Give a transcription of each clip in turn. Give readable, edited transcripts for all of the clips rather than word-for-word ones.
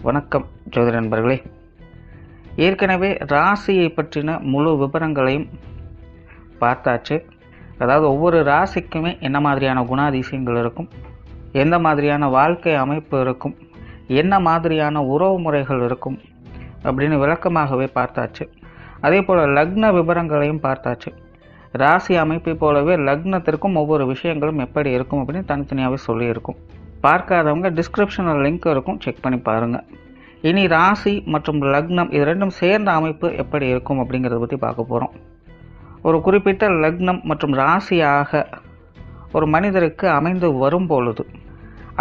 வணக்கம் ஜோதிட நண்பர்களே. ஏற்கனவே ராசியை பற்றின முழு விவரங்களையும் பார்த்தாச்சு. அதாவது ஒவ்வொரு ராசிக்குமே என்ன மாதிரியான குணாதிசயங்கள் இருக்கும், எந்த மாதிரியான வாழ்க்கை அமைப்பு இருக்கும், என்ன மாதிரியான உறவு முறைகள் இருக்கும் அப்படின்னு விளக்கமாகவே பார்த்தாச்சு. அதே போல் லக்ன விவரங்களையும் பார்த்தாச்சு. ராசி அமைப்பை போலவே லக்னத்திற்கும் ஒவ்வொரு விஷயங்களும் எப்படி இருக்கும் அப்படின்னு தனித்தனியாகவே சொல்லியிருக்கும். பார்க்காதவங்க டிஸ்கிரிப்ஷனில் லிங்க் இருக்கும், செக் பண்ணி பாருங்கள். இனி ராசி மற்றும் லக்னம் இது ரெண்டும் சேர்ந்த அமைப்பு எப்படி இருக்கும் அப்படிங்கிறத பற்றி பார்க்க போகிறோம். ஒரு குறிப்பிட்ட லக்னம் மற்றும் ராசியாக ஒரு மனிதருக்கு அமைந்து வரும் பொழுது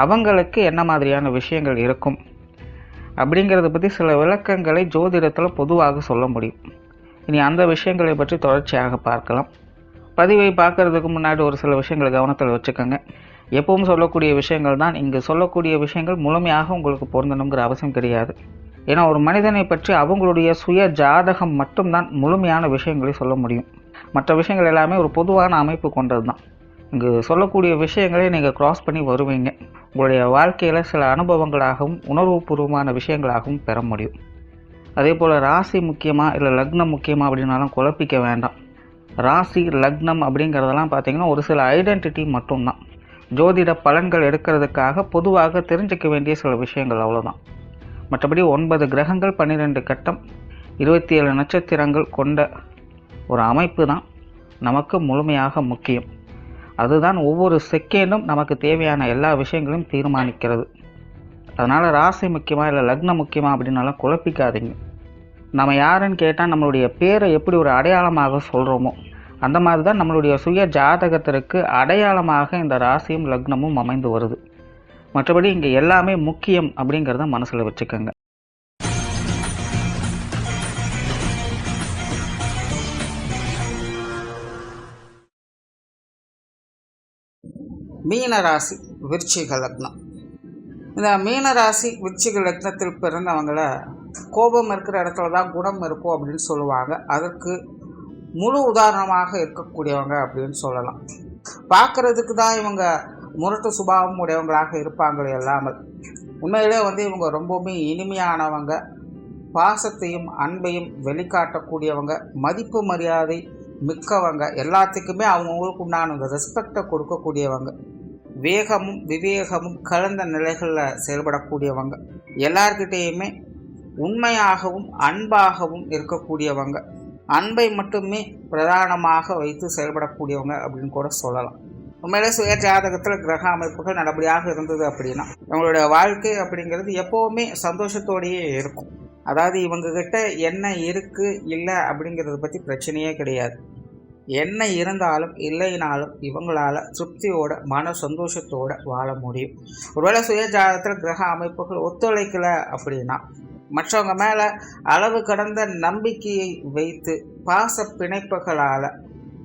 அவங்களுக்கு என்ன மாதிரியான விஷயங்கள் இருக்கும் அப்படிங்கிறத பற்றி சில விளக்கங்களை ஜோதிடத்தில் பொதுவாக சொல்ல முடியும். இனி அந்த விஷயங்களை பற்றி தொடர்ச்சியாக பார்க்கலாம். பதிவை பார்க்குறதுக்கு முன்னாடி ஒரு சில விஷயங்களை கவனத்தில் வச்சுக்கோங்க. எப்பவும் சொல்லக்கூடிய விஷயங்கள் தான். இங்கு சொல்லக்கூடிய விஷயங்கள் முழுமையாக உங்களுக்கு பொருந்தணுங்கிற அவசியம் கிடையாது. ஏன்னா ஒரு மனிதனை பற்றி அவங்களுடைய சுய ஜாதகம் மட்டும்தான் முழுமையான விஷயங்களை சொல்ல முடியும். மற்ற விஷயங்கள் எல்லாமே ஒரு பொதுவான அமைப்பு கொண்டது தான். இங்கு சொல்லக்கூடிய விஷயங்களை நீங்கள் கிராஸ் பண்ணி வருவீங்க. உங்களுடைய வாழ்க்கையில் சில அனுபவங்களாகவும் உணர்வுபூர்வமான விஷயங்களாகவும் பெற முடியும். அதே போல் ராசி முக்கியமாக இல்லை லக்னம் முக்கியமாக அப்படின்னாலும் குழப்பிக்க வேண்டாம். ராசி லக்னம் அப்படிங்கிறதெல்லாம் பார்த்திங்கன்னா ஒரு சில ஐடென்டிட்டி மட்டும்தான். ஜோதிட பலன்கள் எடுக்கிறதுக்காக பொதுவாக தெரிஞ்சிக்க வேண்டிய சில விஷயங்கள் அவ்வளோதான். மற்றபடி 9 கிரகங்கள் 12 கட்டம் 27 நட்சத்திரங்கள் கொண்ட ஒரு அமைப்பு தான் நமக்கு முழுமையாக முக்கியம். அதுதான் ஒவ்வொரு செகண்டும் நமக்கு தேவையான எல்லா விஷயங்களையும் தீர்மானிக்கிறது. அதனால் ராசி முக்கியமாக இல்லை லக்னம் முக்கியமாக அப்படின்னாலும் குழப்பிக்காதீங்க. நம்ம யாருன்னு கேட்டால் நம்மளுடைய பேரை எப்படி ஒரு அடையாளமாக சொல்கிறோமோ அந்த மாதிரி தான் நம்மளுடைய சுய ஜாதகத்திற்கு அடையாளமாக இந்த ராசியும் லக்னமும் அமைந்து வருது. மற்றபடி இங்கே எல்லாமே முக்கியம் அப்படிங்கிறத மனசில் வச்சுக்கோங்க. மீனராசி விருச்சிக லக்னம். இந்த மீனராசி விருச்சிக லக்னத்தில் பிறந்தவங்கள கோபம் இருக்கிற இடத்துல தான் குணம் இருக்கும் அப்படின்னு சொல்லுவாங்க. அதற்கு முழு உதாரணமாக இருக்கக்கூடியவங்க அப்படின்னு சொல்லலாம். பார்க்குறதுக்கு தான் இவங்க முரட்டு சுபாவம் உடையவங்களாக இருப்பாங்களே இல்லாமல் உண்மையிலே இவங்க ரொம்பவுமே இனிமையானவங்க, பாசத்தையும் அன்பையும் வெளிக்காட்டக்கூடியவங்க, மதிப்பு மரியாதை மிக்கவங்க, எல்லாத்துக்குமே அவங்கவுங்களுக்கு உண்டான ரெஸ்பெக்டை கொடுக்கக்கூடியவங்க, வேகமும் விவேகமும் கலந்த நிலைகளில் செயல்படக்கூடியவங்க, எல்லார்கிட்டேயுமே உண்மையாகவும் அன்பாகவும் இருக்கக்கூடியவங்க, அன்பை மட்டுமே பிரதானமாக வைத்து செயல்படக்கூடியவங்க அப்படின்னு கூட சொல்லலாம். உண்மையிலே சுய ஜாதகத்தில் கிரக அமைப்புகள் நல்லபடியாக இருந்தது அப்படின்னா இவங்களுடைய வாழ்க்கை அப்படிங்கிறது எப்போவுமே சந்தோஷத்தோடையே இருக்கும். அதாவது இவங்ககிட்ட என்ன இருக்குது இல்லை அப்படிங்கிறத பற்றி பிரச்சனையே கிடையாது. என்ன இருந்தாலும் இல்லைனாலும் இவங்களால் திருப்தியோட மன சந்தோஷத்தோடு வாழ முடியும். ஒருவேளை சுய ஜாதகத்தில் கிரக அமைப்புகள் ஒத்துழைக்கலை அப்படின்னா மற்றவங்க மேலே அளவு கடந்த நம்பிக்கையை வைத்து பாச பிணைப்புகளால்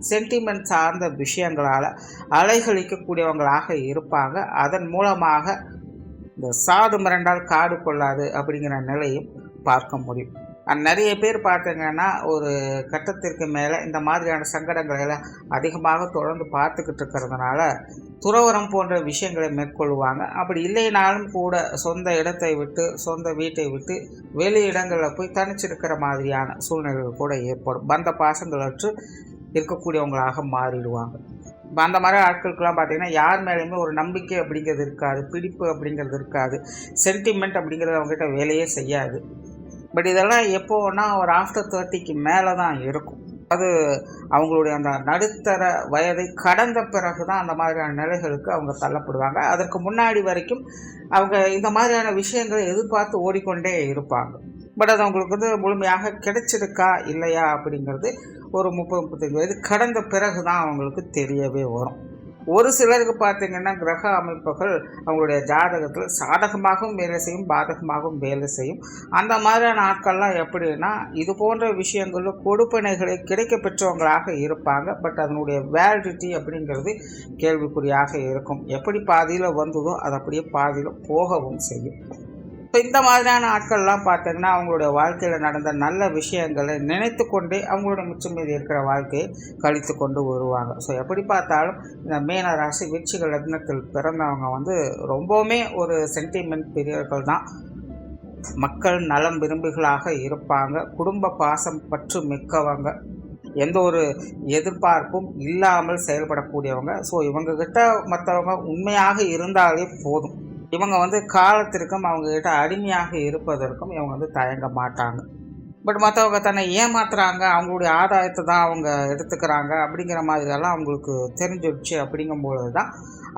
சென்டிமெண்ட் சார்ந்த விஷயங்களால் அலைகழிக்கக்கூடியவங்களாக இருப்பாங்க. அதன் மூலமாக இந்த சாது மிரண்டால் காடு கொள்ளாது அப்படிங்கிற நிலையும் பார்க்க முடியும். நிறைய பேர் பார்த்தீங்கன்னா ஒரு கட்டத்திற்கு மேலே இந்த மாதிரியான சங்கடங்களை அதிகமாக தொடர்ந்து பார்த்துக்கிட்டு இருக்கிறதுனால துறவரம் போன்ற விஷயங்களை மேற்கொள்வாங்க. அப்படி இல்லைனாலும் கூட சொந்த இடத்தை விட்டு சொந்த வீட்டை விட்டு வெளி இடங்களில் போய் தனிச்சிருக்கிற மாதிரியான சூழ்நிலைகள் கூட ஏற்படும். பந்த பாசங்களற்று இருக்கக்கூடியவங்களாக மாறிடுவாங்க. அந்த மாதிரி ஆட்களுக்கெல்லாம் பார்த்திங்கன்னா யார் மேலேயுமே ஒரு நம்பிக்கை அப்படிங்கிறது இருக்காது, பிடிப்பு அப்படிங்கிறது இருக்காது, சென்டிமெண்ட் அப்படிங்கிறது அவங்ககிட்ட வேலையே செய்யாது. பட் இதெல்லாம் எப்போன்னா ஒரு ஆஃப்டர் 30க்கு மேலே தான் இருக்கும். அது அவங்களுடைய அந்த நடுத்தர வயதை கடந்த பிறகு தான் அந்த மாதிரியான நிலைகளுக்கு அவங்க தள்ளப்படுவாங்க. அதற்கு முன்னாடி வரைக்கும் அவங்க இந்த மாதிரியான விஷயங்களை எதிர்பார்த்து ஓடிக்கொண்டே இருப்பாங்க. பட் அது அவங்களுக்கு முழுமையாக கிடைச்சிருக்கா இல்லையா அப்படிங்கிறது ஒரு 30-35 வயது கடந்த பிறகு தான் அவங்களுக்கு தெரியவே வரும். ஒரு சிலருக்கு பார்த்திங்கன்னா கிரக அமைப்புகள் அவங்களுடைய ஜாதகத்தில் சாதகமாகவும் வேலை செய்யும், பாதகமாகவும் வேலை செய்யும். அந்த மாதிரியான ஆட்கள்லாம் எப்படின்னா இது போன்ற விஷயங்களில் கொடுப்பனைகளை கிடைக்க பெற்றவங்களாக இருப்பாங்க. பட் அதனுடைய வேலிடிட்டி அப்படிங்கிறது கேள்விக்குறியாக இருக்கும். எப்படி பாதியில் வந்ததோ அது அப்படியே பாதியில் போகவும் செய்யும். ஸோ இந்த மாதிரியான ஆட்கள்லாம் பார்த்தீங்கன்னா அவங்களுடைய வாழ்க்கையில் நடந்த நல்ல விஷயங்களை நினைத்து கொண்டே அவங்களோட மிச்சம் மீது இருக்கிற வாழ்க்கையை கழித்து கொண்டு வருவாங்க. ஸோ எப்படி பார்த்தாலும் இந்த மீன ராசி விருச்சிக லக்னத்தில் பிறந்தவங்க ரொம்பவுமே ஒரு சென்டிமெண்ட் பிரியர்கள் தான். மக்கள் நலம் விரும்பிகளாக இருப்பாங்க. குடும்ப பாசம் பற்று மிக்கவங்க, எந்த ஒரு எதிர்பார்ப்பும் இல்லாமல் செயல்படக்கூடியவங்க. ஸோ இவங்கக்கிட்ட மற்றவங்க உண்மையாக இருந்தாலே போதும். இவங்க காலத்திற்கும் அவங்கக்கிட்ட அடிமையாக இருப்பதற்கும் இவங்க தயங்க மாட்டாங்க. பட் மற்றவங்க தன்னை ஏமாத்துறாங்க, அவங்களுடைய ஆதாயத்தை தான் அவங்க எடுத்துக்கிறாங்க அப்படிங்கிற மாதிரியெல்லாம் அவங்களுக்கு தெரிஞ்சிடுச்சு. அப்படிங்கும்பொழுது தான்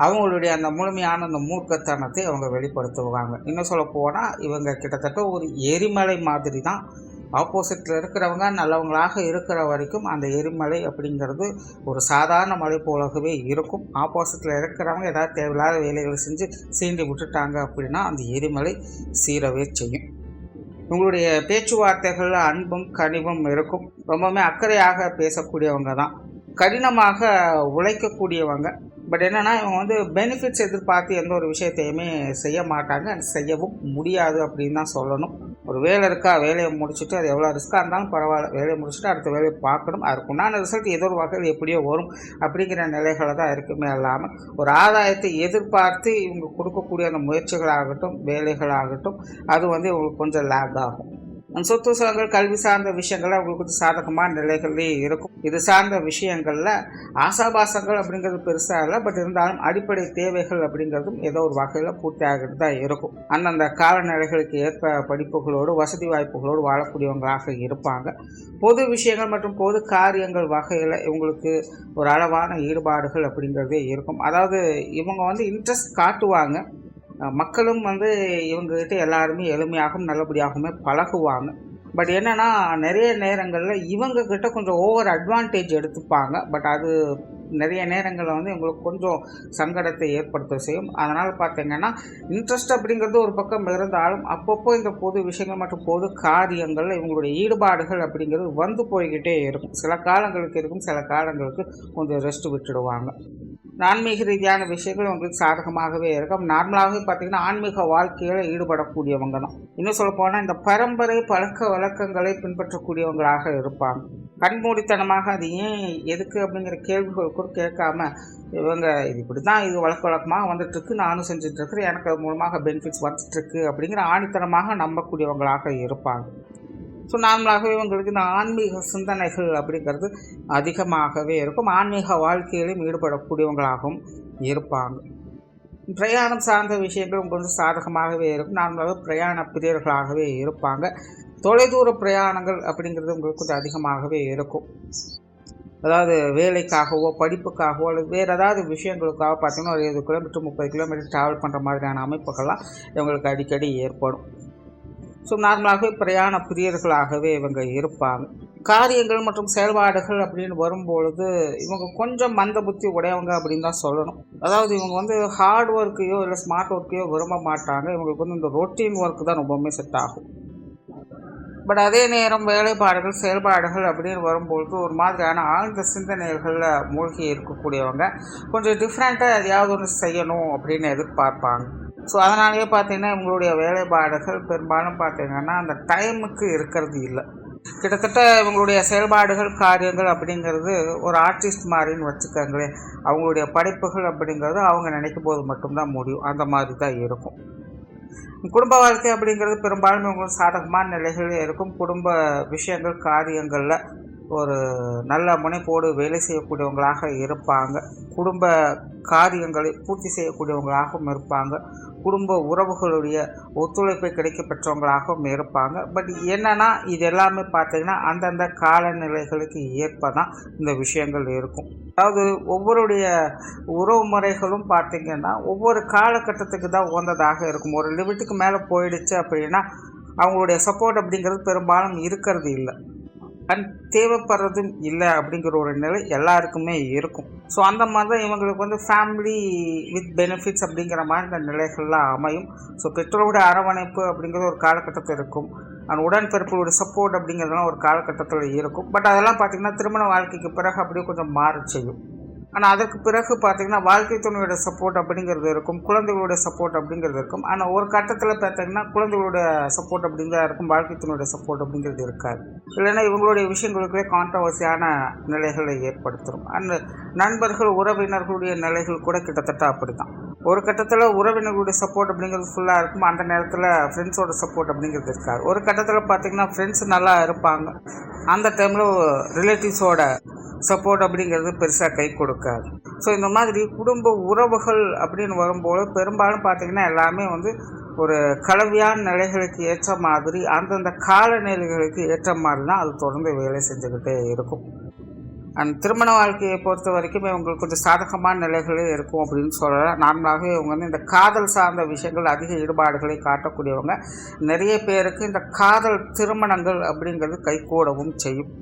அவங்களுடைய அந்த முழுமையான அந்த மூர்க்கத்தனத்தை அவங்க வெளிப்படுத்துவாங்க. இன்னும் சொல்ல போனால் இவங்க கிட்டத்தட்ட ஒரு எரிமலை மாதிரி தான். ஆப்போசிட்டில் இருக்கிறவங்க நல்லவங்களாக இருக்கிற வரைக்கும் அந்த எரிமலை அப்படிங்கிறது ஒரு சாதாரண மலை போலவே இருக்கும். ஆப்போசிட்டில் இருக்கிறவங்க ஏதாவது தேவையில்லாத வேலைகளை செஞ்சு சீண்டி விட்டுட்டாங்க அப்படின்னா அந்த எரிமலை சீரவே செய்யும். உங்களுடைய பேச்சுவார்த்தைகளில் அன்பும் கனிவும் இருக்கும். ரொம்பவுமே அக்கறையாக பேசக்கூடியவங்க தான். கடினமாக உழைக்கக்கூடியவங்க. பட் என்னென்னா இவங்க பெனிஃபிட்ஸ் எதிர்பார்த்து எந்த ஒரு விஷயத்தையுமே செய்ய மாட்டாங்க, செய்யவும் முடியாது அப்படின்னு தான் சொல்லணும். ஒரு வேலை இருக்கா, வேலையை முடிச்சுட்டு அது எவ்வளோ ரிஸ்க்காக இருந்தாலும் பரவாயில்ல, வேலையை முடிச்சுட்டு அடுத்த வேலையை பார்க்கணும். அதுக்கு உண்டான ரிசல்ட் ஏதோ ஒரு வகையில் எப்படியோ வரும் அப்படிங்கிற நிலைகளை தான் இருக்குமே இல்லாமல் ஒரு ஆதாயத்தை எதிர்பார்த்து இவங்க கொடுக்கக்கூடிய அந்த முயற்சிகளாகட்டும் வேலைகளாகட்டும் அது இவங்களுக்கு கொஞ்சம் லேக் ஆகும். சொத்து சுகங்கள் கல்வி சார்ந்த விஷயங்கள்ல அவங்களுக்கு கொஞ்சம் சாதகமான நிலைகள்லேயே இருக்கும். இது சார்ந்த விஷயங்களில் ஆசாபாசங்கள் அப்படிங்கிறது பெருசாக இல்லை. பட் இருந்தாலும் அடிப்படை தேவைகள் அப்படிங்கிறதும் ஏதோ ஒரு வகையில் பூர்த்தி ஆகிட்டு தான் இருக்கும். அந்தந்த காலநிலைகளுக்கு ஏற்ப படிப்புகளோடு வசதி வாய்ப்புகளோடு வாழக்கூடியவங்களாக இருப்பாங்க. பொது விஷயங்கள் மற்றும் பொது காரியங்கள் வகையில் இவங்களுக்கு ஒரு அளவான ஈடுபாடுகள் அப்படிங்கிறதே இருக்கும். அதாவது இவங்க இன்ட்ரெஸ்ட் காட்டுவாங்க. மக்களும் இவங்ககிட்ட எல்லாருமே எளிமையாகவும் நல்லபடியாகவுமே பழகுவாங்க. பட் என்னென்னா நிறைய நேரங்களில் இவங்கக்கிட்ட கொஞ்சம் ஓவர் அட்வான்டேஜ் எடுத்துப்பாங்க. பட் அது நிறைய நேரங்களில் இவங்களுக்கு கொஞ்சம் சங்கடத்தை ஏற்படுத்த செய்யும். அதனால் பார்த்திங்கன்னா இன்ட்ரெஸ்ட் அப்படிங்கிறது ஒரு பக்கம் இருந்தாலும் அப்பப்போ இந்த பொது விஷயங்கள் மற்றும் பொது காரியங்களில் இவங்களுடைய ஈடுபாடுகள் அப்படிங்கிறது போய்கிட்டே இருக்கும். சில காலங்களுக்கு இருக்கும், சில காலங்களுக்கு கொஞ்சம் ரெஸ்ட் விட்டுடுவாங்க. ஆன்மீக ரீதியான விஷயங்கள் உங்களுக்கு சாதகமாகவே இருக்கும். நார்மலாகவே பார்த்திங்கன்னா ஆன்மீக வாழ்க்கையில் ஈடுபடக்கூடியவங்க தான். இன்னும் சொல்லப்போனால் இந்த பரம்பரை பழக்க வழக்கங்களை பின்பற்றக்கூடியவங்களாக இருப்பாங்க. கண்மூடித்தனமாக அது ஏன் எதுக்கு அப்படிங்கிற கேள்விகள் கூட கேட்காம இவங்க இது இப்படி தான், இது வழக்கமாக வந்துட்டுருக்கு, நானும் செஞ்சிட்ருக்கிறேன், எனக்கு அது மூலமாக பெனிஃபிட்ஸ் வந்துட்டுருக்கு அப்படிங்கிற ஆணித்தனமாக நம்பக்கூடியவங்களாக இருப்பாங்க. ஸோ நார்மலாகவே இவங்களுக்கு இந்த ஆன்மீக சிந்தனைகள் அப்படிங்கிறது அதிகமாகவே இருக்கும். ஆன்மீக வாழ்க்கையிலும் ஈடுபடக்கூடியவங்களாகவும் இருப்பாங்க. பிரயாணம் சார்ந்த விஷயங்கள் உங்களுக்கு சாதகமாகவே இருக்கும். நார்மலாகவே பிரயாண பிரியர்களாகவே இருப்பாங்க. தொலைதூர பிரயாணங்கள் அப்படிங்கிறது உங்களுக்கு கொஞ்சம் அதிகமாகவே இருக்கும். அதாவது வேலைக்காகவோ படிப்புக்காகவோ அல்லது வேறு ஏதாவது விஷயங்களுக்காக பார்த்திங்கன்னா ஒரு 20 கிலோமீட்டர் 30 கிலோமீட்டர் ட்ராவல் பண்ணுற மாதிரியான அமைப்புகள்லாம் இவங்களுக்கு அடிக்கடி ஏற்படும். ஸோ நார்மலாகவே பிரயாண பிரியர்களாகவே இவங்க இருப்பாங்க. காரியங்கள் மற்றும் செயல்பாடுகள் அப்படின்னு வரும்பொழுது இவங்க கொஞ்சம் மந்த புத்தி உடையவங்க அப்படின்னு தான் சொல்லணும். அதாவது இவங்க ஹார்ட் ஒர்க்கையோ இல்லை ஸ்மார்ட் ஒர்க்கையோ விரும்ப மாட்டாங்க. இவங்களுக்கு இந்த ரொட்டீன் ஒர்க்கு தான் ரொம்பவுமே செட் ஆகும். பட் அதே நேரம் வேலைப்பாடுகள் செயல்பாடுகள் அப்படின்னு வரும்பொழுது ஒரு மாதிரியான ஆழ்ந்த சிந்தனைகளில் மூழ்கி இருக்கக்கூடியவங்க கொஞ்சம் டிஃப்ரெண்ட்டாக எதையாவது ஒன்று செய்யணும் அப்படின்னு எதிர்பார்ப்பாங்க. ஸோ அதனாலேயே பார்த்திங்கன்னா இவங்களுடைய வேலைப்பாடுகள் பெரும்பாலும் பார்த்திங்கன்னா அந்த டைமுக்கு இருக்கிறது இல்லை. கிட்டத்தட்ட இவங்களுடைய செயல்பாடுகள் காரியங்கள் அப்படிங்கிறது ஒரு ஆர்டிஸ்ட் மாதிரின்னு வச்சுக்கோங்களேன். அவங்களுடைய படைப்புகள் அப்படிங்கிறது அவங்க நினைக்கும் போது மட்டும்தான் முடியும். அந்த மாதிரி தான் இருக்கும். குடும்ப வாழ்க்கை அப்படிங்கிறது பெரும்பாலும் இவங்களுக்கு சாதகமான நிலைகளே இருக்கும். குடும்ப விஷயங்கள் காரியங்களில் ஒரு நல்ல முனைப்போடு வேலை செய்யக்கூடியவங்களாக இருப்பாங்க. குடும்ப காரியங்களை பூர்த்தி செய்யக்கூடியவங்களாகவும் இருப்பாங்க. குடும்ப உறவுகளுடைய ஒத்துழைப்பை கிடைக்க பெற்றவங்களாகவும் இருப்பாங்க. பட் என்னென்னா இது எல்லாமே பார்த்திங்கன்னா அந்தந்த காலநிலைகளுக்கு ஏற்ப தான் இந்த விஷயங்கள் இருக்கும். அதாவது ஒவ்வொருடைய உறவு முறைகளும் பார்த்திங்கன்னா ஒவ்வொரு காலகட்டத்துக்கு தான் உகந்ததாக இருக்கும். ஒரு லிமிட்டுக்கு மேலே போயிடுச்சு அப்படின்னா அவங்களுடைய சப்போர்ட் அப்படிங்கிறது பெரும்பாலும் இருக்கிறது இல்லை, தேவைப்படுறதும் இல்லை அப்படிங்கிற ஒரு நிலை எல்லாருக்குமே இருக்கும். ஸோ அந்த மாதிரி தான் இவங்களுக்கு ஃபேமிலி வித் பெனிஃபிட்ஸ் அப்படிங்கிற மாதிரி இந்த நிலைகள்லாம் அமையும். ஸோ பெற்றோருடைய அரவணைப்பு அப்படிங்கிறது ஒரு காலகட்டத்தில் இருக்கும். அந்த உடன்பிறப்புடைய சப்போர்ட் அப்படிங்கிறதுலாம் ஒரு காலகட்டத்தில் இருக்கும். பட் அதெல்லாம் பார்த்திங்கன்னா திருமண வாழ்க்கைக்கு பிறகு அப்படியே கொஞ்சம் மாற செய்யும். ஆனால் அதற்கு பிறகு பார்த்திங்கன்னா வாழ்க்கை துணையோட சப்போர்ட் அப்படிங்கிறது இருக்கும், குழந்தைகளுடைய சப்போர்ட் அப்படிங்கிறது இருக்கும். ஆனால் ஒரு கட்டத்தில் பார்த்திங்கன்னா குழந்தைகளோட சப்போர்ட் அப்படிங்கிறதா இருக்கும், வாழ்க்கை துணையோட சப்போர்ட் அப்படிங்கிறது இருக்காது. இல்லைன்னா இவங்களுடைய விஷயங்களுக்குள்ளே கான்ட்ரவர்சியான நிலைகளை ஏற்படுத்தும். அந்த நண்பர்கள் உறவினர்களுடைய நிலைகள் கூட கிட்டத்தட்ட அப்படி தான். ஒரு கட்டத்தில் உறவினர்களுடைய சப்போர்ட் அப்படிங்கிறது ஃபுல்லாக இருக்கும், அந்த நேரத்தில் ஃப்ரெண்ட்ஸோட சப்போர்ட் அப்படிங்கிறது இருக்காது. ஒரு கட்டத்தில் பார்த்திங்கன்னா ஃப்ரெண்ட்ஸ் நல்லா இருப்பாங்க, அந்த டைமில் ரிலேட்டிவ்ஸோட சப்போர்ட் அப்படிங்கிறது பெருசாக கை கொடுக்காது. ஸோ இந்த மாதிரி குடும்ப உறவுகள் அப்படின்னு வரும்போது பெரும்பாலும் பார்த்திங்கன்னா எல்லாமே வந்து ஒரு கலவையான நிலைகளுக்கு ஏற்ற மாதிரி அந்தந்த காலநிலைகளுக்கு ஏற்ற மாதிரி தான் அது தொடர்ந்து வேலை செஞ்சுக்கிட்டே இருக்கும். திருமண வாழ்க்கையை பொறுத்த வரைக்கும் இவங்களுக்கு கொஞ்சம் சாதகமான நிலைகளே இருக்கும் அப்படின்னு சொல்லலாம். நார்மலாகவே இவங்க வந்து இந்த காதல் சார்ந்த விஷயங்கள் அதிக ஈடுபாடுகளை காட்டக்கூடியவங்க. நிறைய பேருக்கு இந்த காதல் திருமணங்கள் அப்படிங்கிறது கைகூடவும் செய்யும்.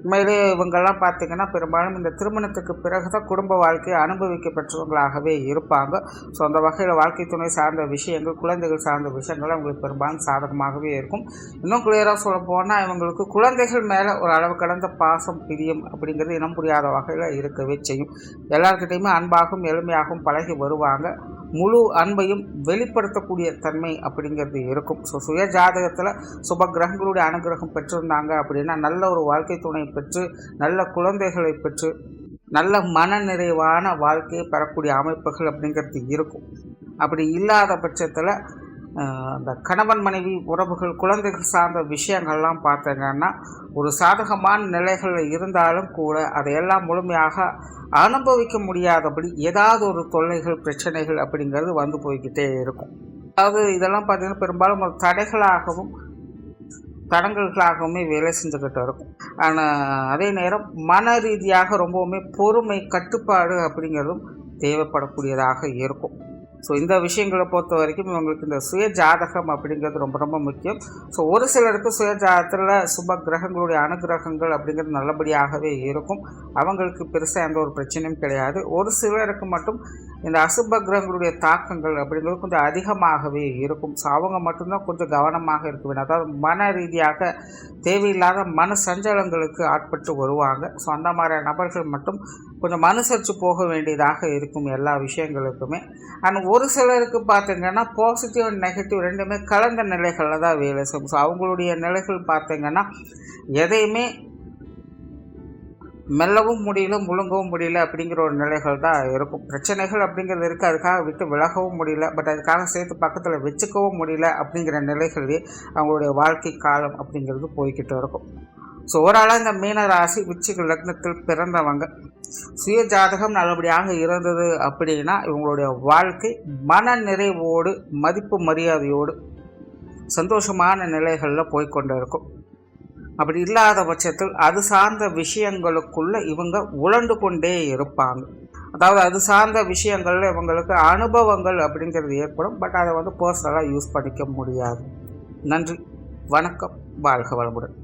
உண்மையிலே இவங்கெல்லாம் பார்த்திங்கன்னா பெரும்பாலும் இந்த திருமணத்துக்கு பிறகு தான் குடும்ப வாழ்க்கையை அனுபவிக்க பெற்றவங்களாகவே இருப்பாங்க. ஸோ அந்த வகையில் வாழ்க்கை துணை சார்ந்த விஷயங்கள், குழந்தைகள் சார்ந்த விஷயங்கள் அவங்களுக்கு பெரும்பாலும் சாதகமாகவே இருக்கும். இன்னும் கிளியராக சொல்ல போனால் இவங்களுக்கு குழந்தைகள் மேலே ஒரு அளவு கடந்த பாசம், பிரியம் அப்படிங்கிறது இனம் புரியாத வகையில் இருக்கவே செய்யும். எல்லாருக்கிட்டையுமே அன்பாகவும் எளிமையாகவும் பழகி வருவாங்க. முழு அன்பையும் வெளிப்படுத்தக்கூடிய தன்மை அப்படிங்கிறது இருக்கும். ஸோ சுய ஜாதகத்தில் சுப கிரகங்களுடைய அனுகிரகம் பெற்றிருந்தாங்க அப்படின்னா நல்ல ஒரு வாழ்க்கை துணை பெற்று, நல்ல குழந்தைகளை பெற்று, நல்ல மன நிறைவான வாழ்க்கையை பெறக்கூடிய அமைப்புகள் அப்படிங்கிறது இருக்கும். அப்படி இல்லாத பட்சத்தில் இந்த கணவன் மனைவி உறவுகள், குழந்தைகள் சார்ந்த விஷயங்கள்லாம் பார்த்தீங்கன்னா ஒரு சாதகமான நிலைகள் இருந்தாலும் கூட அதையெல்லாம் முழுமையாக அனுபவிக்க முடியாதபடி ஏதாவது ஒரு தொல்லைகள், பிரச்சனைகள் அப்படிங்கிறது வந்து போய்கிட்டே இருக்கும். அதாவது இதெல்லாம் பார்த்திங்கன்னா பெரும்பாலும் ஒரு தடைகளாகவும் தடங்கல்களாகவுமே வேலை செஞ்சுக்கிட்டு இருக்கும். ஆனால் அதே நேரம் மன ரீதியாக ரொம்பவுமே பொறுமை, கட்டுப்பாடு அப்படிங்கிறதும் தேவைப்படக்கூடியதாக இருக்கும். ஸோ இந்த விஷயங்களை பொறுத்த வரைக்கும் இவங்களுக்கு இந்த சுய ஜாதகம் அப்படிங்கிறது ரொம்ப ரொம்ப முக்கியம். ஸோ ஒரு சிலருக்கு சுய ஜாதகத்தில் சுப கிரகங்களுடைய அனுகிரகங்கள் அப்படிங்கிறது நல்லபடியாகவே இருக்கும், அவங்களுக்கு பெருசாக எந்த ஒரு பிரச்சனையும் கிடையாது. ஒரு சிலருக்கு மட்டும் இந்த அசுப கிரகங்களுடைய தாக்கங்கள் அப்படிங்கிறது கொஞ்சம் அதிகமாகவே இருக்கும். ஸோ அவங்க மட்டும்தான் கொஞ்சம் கவனமாக இருக்க வேண்டும். அதாவது மன ரீதியாக தேவையில்லாத மன சஞ்சலங்களுக்கு ஆட்பட்டு வருவாங்க. ஸோ அந்த மாதிரியான நபர்கள் மட்டும் கொஞ்சம் அனுசரித்து போக வேண்டியதாக இருக்கும் எல்லா விஷயங்களுக்குமே. ஆனால் ஒரு சிலருக்கு பார்த்திங்கன்னா பாசிட்டிவ் அண்ட் நெகட்டிவ் ரெண்டுமே கலந்த நிலைகளில் தான் வேலை செய்யும். ஸோ அவங்களுடைய நிலைகள் பார்த்திங்கன்னா எதையுமே மெல்லவும் முடியல, முழுங்கவும் முடியல அப்படிங்கிற ஒரு நிலைகள் தான் இருக்கும். பிரச்சனைகள் அப்படிங்கிறது இருக்குது, அதுக்காக விட்டு விலகவும் முடியல, பட் அதுக்காக சேர்த்து பக்கத்தில் வச்சுக்கவும் முடியல அப்படிங்கிற நிலைகளே அவங்களுடைய வாழ்க்கை காலம் அப்படிங்கிறது போய்கிட்டு இருக்கும். ஸோ ஓவராலாக இந்த மீன ராசி விருச்சிக லக்னத்தில் பிறந்தவங்க சுய ஜாதகம் நல்லபடியாக இருந்தது அப்படின்னா இவங்களுடைய வாழ்க்கை மன நிறைவோடு, மதிப்பு மரியாதையோடு, சந்தோஷமான நிலைகளில் போய்கொண்டு இருக்கும். அப்படி இல்லாத பட்சத்தில் அது சார்ந்த விஷயங்களுக்குள்ள இவங்க உழண்டு கொண்டே இருப்பாங்க. அதாவது அது சார்ந்த விஷயங்கள்ல இவங்களுக்கு அனுபவங்கள் அப்படிங்கிறது ஏற்படும், பட் அதை வந்து பர்சனலாக யூஸ் பண்ணிக்க முடியாது. நன்றி, வணக்கம், வாழ்க வளமுடன்.